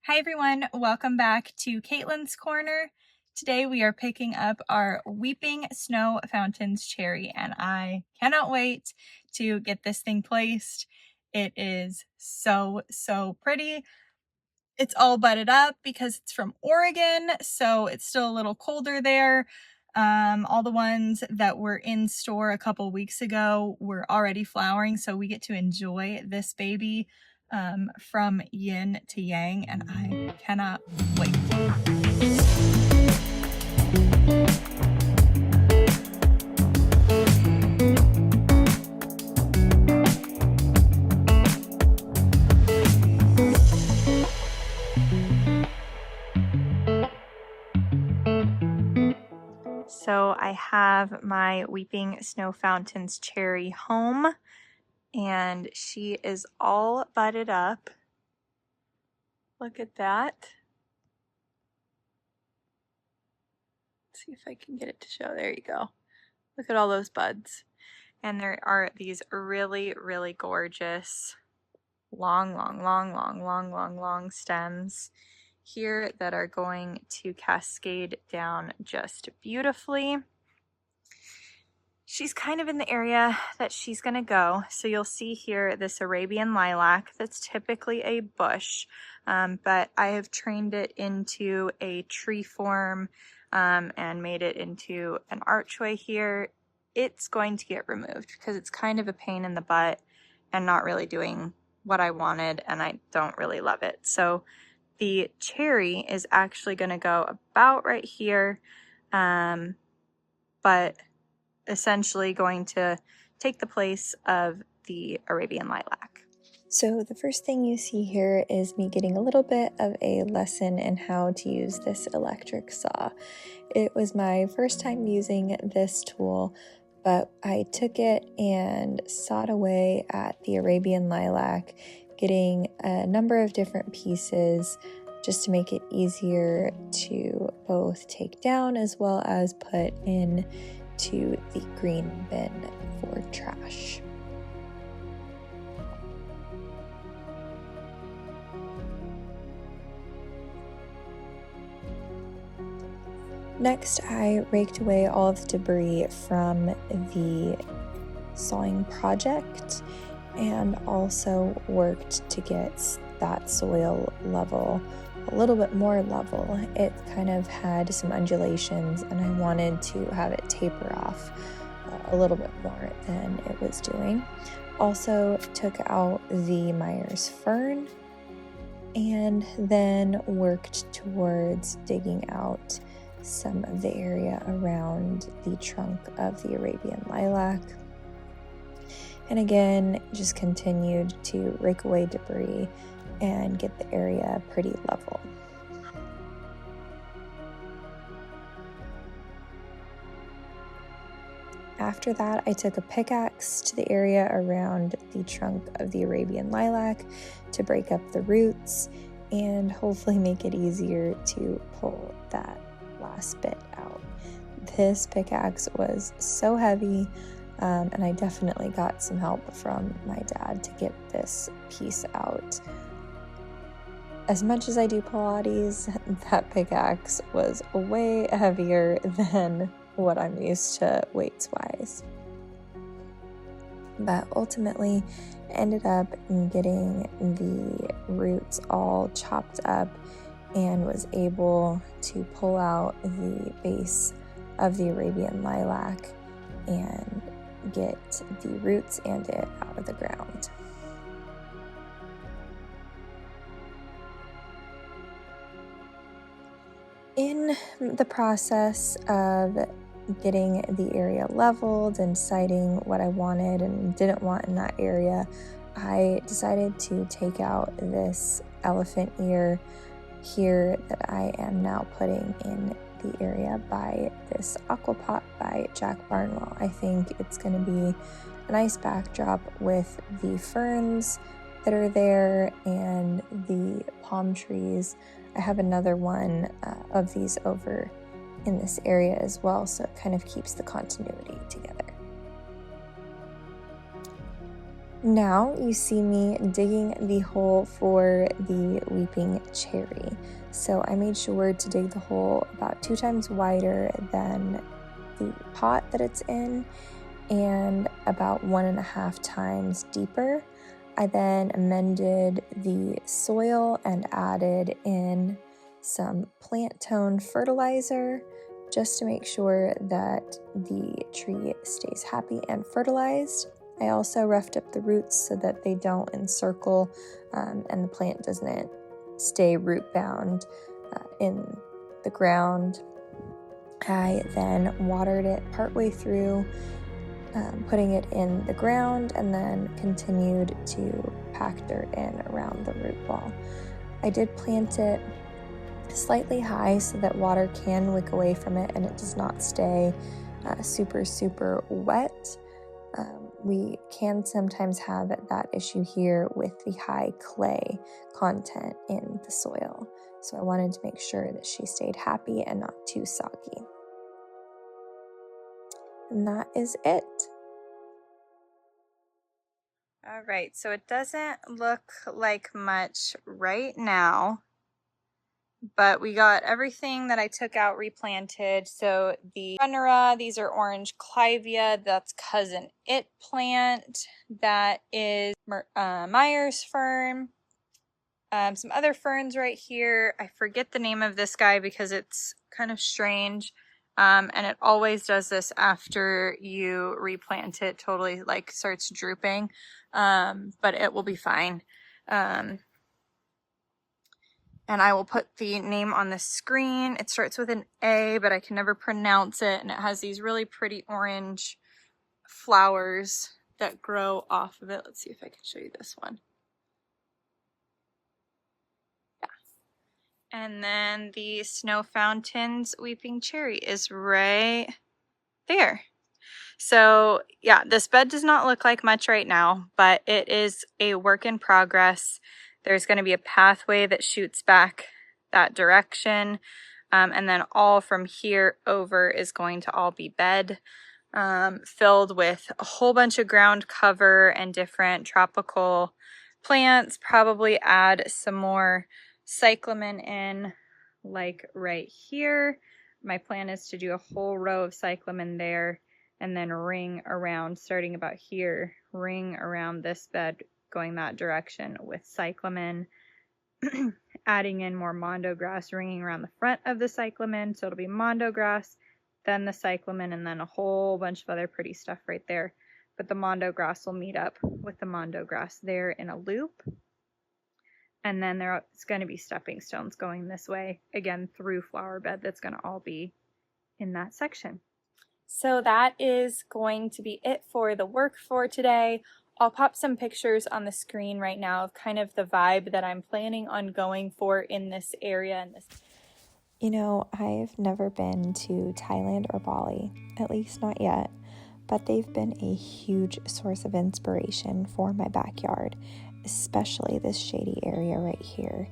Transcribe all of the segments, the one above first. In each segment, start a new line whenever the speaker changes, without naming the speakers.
Hi everyone, welcome back to Caitlin's Corner. Today we are picking up our Weeping Snow Fountains cherry and I cannot wait to get this thing placed. It is so pretty. It's all budded up because it's from Oregon, so it's still a little colder there. All the ones that were in store a couple weeks ago were already flowering, so we get to enjoy this baby from yin to yang, and I cannot wait. So I have my Weeping Snow Fountains cherry home, and she is all budded up. Look at that. Let's see if I can get it to show. There you go. Look at all those buds. And there are these really gorgeous long stems here that are going to cascade down just beautifully. She's kind of in the area that she's gonna go. So you'll see here this Arabian lilac that's typically a bush, but I have trained it into a tree form and made it into an archway here. It's going to get removed because it's kind of a pain in the butt and not really doing what I wanted, and I don't really love it. So the cherry is actually going to go about right here, but essentially going to take the place of the Arabian lilac.
So the first thing you see here is me getting a little bit of a lesson in how to use this electric saw. It was my first time using this tool, but I took it and sawed away at the Arabian lilac, getting a number of different pieces just to make it easier to both take down as well as put into the green bin for trash. Next, I raked away all of the debris from the sawing project and also worked to get that soil level a little bit more level. It kind of had some undulations and I wanted to have it taper off a little bit more than it was doing. Also took out the Myers fern and then worked towards digging out some of the area around the trunk of the Arabian lilac. And again, just continued to rake away debris and get the area pretty level. After that, I took a pickaxe to the area around the trunk of the Arabian lilac to break up the roots and hopefully make it easier to pull that last bit out. This pickaxe was so heavy, and I definitely got some help from my dad to get this piece out. As much as I do Pilates, that pickaxe was way heavier than what I'm used to weights-wise. But ultimately, ended up getting the roots all chopped up and was able to pull out the base of the Arabian lilac and get the roots and it out of the ground. In the process of getting the area leveled and deciding what I wanted and didn't want in that area, I decided to take out this elephant ear here that I am now putting in the area by this aquapot by Jack Barnwell. I think it's going to be a nice backdrop with the ferns that are there and the palm trees. I have another one of these over in this area as well, so it kind of keeps the continuity together. Now you see me digging the hole for the weeping cherry. So I made sure to dig the hole about 2 times wider than the pot that it's in and about 1.5 times deeper. I then amended the soil and added in some plant tone fertilizer just to make sure that the tree stays happy and fertilized. I also roughed up the roots so that they don't encircle and the plant doesn't stay root bound in the ground. I then watered it partway through, putting it in the ground, and then continued to pack dirt in around the root ball. I did plant it slightly high so that water can wick away from it and it does not stay super wet. We can sometimes have that issue here with the high clay content in the soil. So I wanted to make sure that she stayed happy and not too soggy. And that is it.
All right, so it doesn't look like much right now, but we got everything that I took out replanted. So the Prunus, these are orange clivia, that's cousin it plant, that is Myers fern, some other ferns right here. I forget the name of this guy because it's kind of strange. And it always does this after you replant it, totally like starts drooping, but it will be fine. And I will put the name on the screen. It starts with an A, but I can never pronounce it. And it has these really pretty orange flowers that grow off of it. Let's see if I can show you this one. Yeah. And then the Snow Fountains Weeping Cherry is right there. So yeah, this bed does not look like much right now, but it is a work in progress. There's going to be a pathway that shoots back that direction. And then all from here over is going to all be bed, filled with a whole bunch of ground cover and different tropical plants. Probably add some more cyclamen in, like right here. My plan is to do a whole row of cyclamen there, and then ring around, starting about here, ring around this bed going that direction with cyclamen, adding in more mondo grass, ringing around the front of the cyclamen, so it'll be mondo grass, then the cyclamen, and then a whole bunch of other pretty stuff right there. But the mondo grass will meet up with the mondo grass there in a loop, and then there's going to be stepping stones going this way, again through flower bed, that's going to all be in that section. So that is going to be it for the work for today. I'll pop some pictures on the screen right now of kind of the vibe that I'm planning on going for in this area.
You know, I've never been to Thailand or Bali, at least not yet, but they've been a huge source of inspiration for my backyard, especially this shady area right here.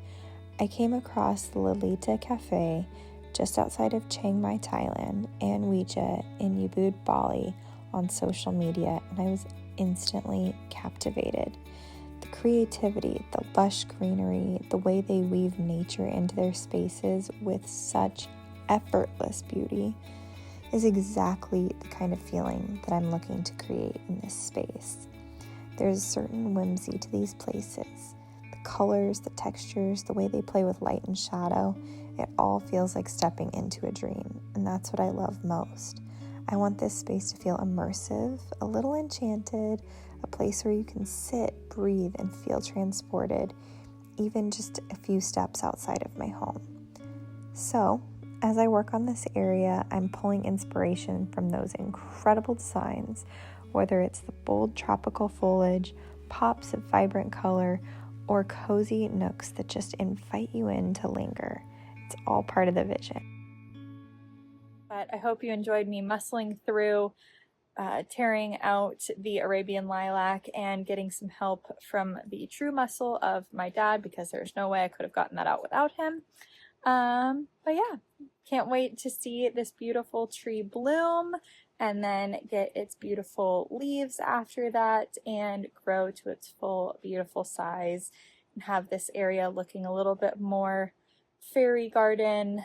I came across the Lalitta Cafe just outside of Chiang Mai, Thailand, and Wedja in Ubud, Bali on social media, and I was instantly captivated. The creativity, the lush greenery, the way they weave nature into their spaces with such effortless beauty is exactly the kind of feeling that I'm looking to create in this space. There's a certain whimsy to these places. The colors, the textures, the way they play with light and shadow, it all feels like stepping into a dream, and that's what I love most. I want this space to feel immersive, a little enchanted, a place where you can sit, breathe, and feel transported, even just a few steps outside of my home. So, as I work on this area, I'm pulling inspiration from those incredible designs, whether it's the bold tropical foliage, pops of vibrant color, or cozy nooks that just invite you in to linger. It's all part of the vision.
But I hope you enjoyed me muscling through, tearing out the Arabian lilac and getting some help from the true muscle of my dad, because there's no way I could have gotten that out without him. But yeah, can't wait to see this beautiful tree bloom and then get its beautiful leaves after that and grow to its full beautiful size and have this area looking a little bit more fairy garden,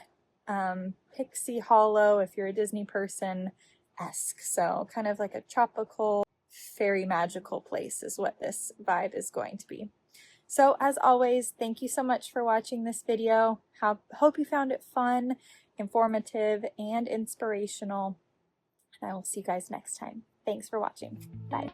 Pixie Hollow if you're a Disney person-esque. So kind of like a tropical fairy magical place is what this vibe is going to be. So as always, thank you so much for watching this video. Hope you found it fun, informative, and inspirational. And I will see you guys next time. Thanks for watching. Bye.